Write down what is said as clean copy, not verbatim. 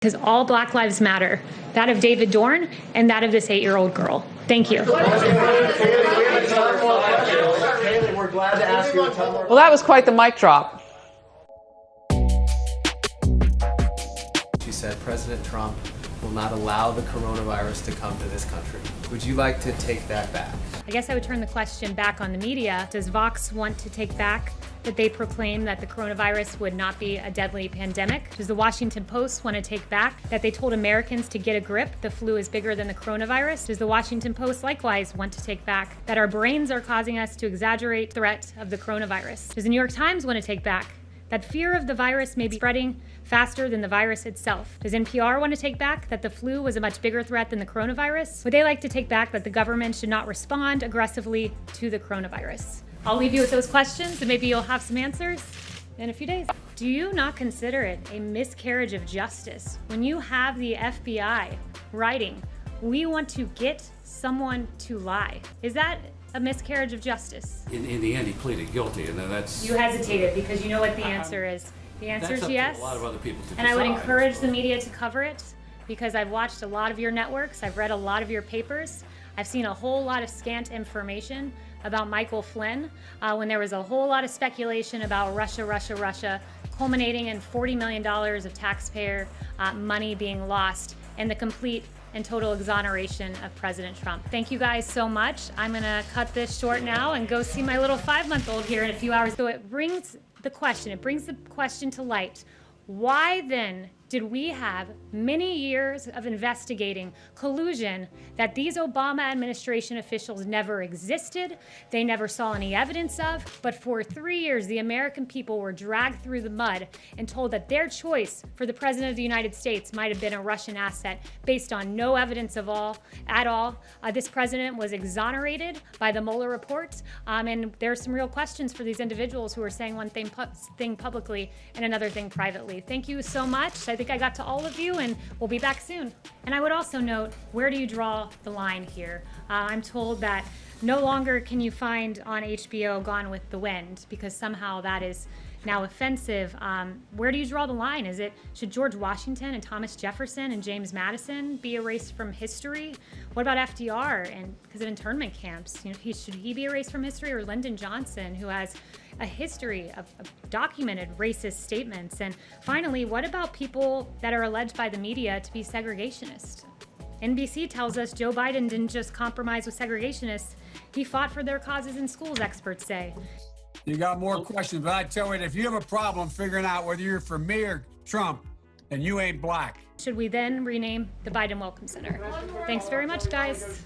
Because all Black lives matter, that of David Dorn and that of this 8-year-old girl. Thank you. We're glad to ask you to tell more. Well, that was quite the mic drop. She said President Trump will not allow the coronavirus to come to this country. Would you like to take that back? I guess I would turn the question back on the media. Does Vox want to take back that they proclaim that the coronavirus would not be a deadly pandemic? Does the Washington Post want to take back that they told Americans to get a grip, the flu is bigger than the coronavirus? Does the Washington Post likewise want to take back that our brains are causing us to exaggerate the threat of the coronavirus? Does the New York Times want to take back that fear of the virus may be spreading faster than the virus itself? Does NPR want to take back that the flu was a much bigger threat than the coronavirus? Would they like to take back that the government should not respond aggressively to the coronavirus? I'll leave you with those questions and maybe you'll have some answers in a few days. Do you not consider it a miscarriage of justice when you have the FBI writing, "We want to get someone to lie"? Is that a miscarriage of justice? In the end, he pleaded guilty, and then that's... You hesitated because you know what the answer is. The answer is yes. That's up to a lot of other people to decide. And I would encourage the media to cover it because I've watched a lot of your networks. I've read a lot of your papers. I've seen a whole lot of scant information about Michael Flynn when there was a whole lot of speculation about Russia, culminating in $40 million of taxpayer money being lost and the complete and total exoneration of President Trump. Thank you guys so much. I'm gonna cut this short now and go see my little 5-month-old here in a few hours. So it brings the question to light. Why then did we have many years of investigating collusion that these Obama administration officials never existed, they never saw any evidence of, but for 3 years the American people were dragged through the mud and told that their choice for the President of the United States might have been a Russian asset based on no evidence at all. This president was exonerated by the Mueller report, and there's some real questions for these individuals who are saying one thing publicly and another thing privately. Thank you so much. I think I got to all of you, and we'll be back soon. And I would also note, where do you draw the line here? I'm told that no longer can you find on HBO Gone with the Wind because somehow that is now offensive. Where do you draw the line? Should George Washington and Thomas Jefferson and James Madison be erased from history? What about FDR and because of internment camps? Should he be erased from history, or Lyndon Johnson, who has a history of documented racist statements? And finally, what about people that are alleged by the media to be segregationists? NBC tells us Joe Biden didn't just compromise with segregationists, he fought for their causes in schools, experts say. You got more questions, but I tell you, if you have a problem figuring out whether you're for me or Trump, then you ain't black. Should we then rename the Biden Welcome Center? Thanks very much, guys.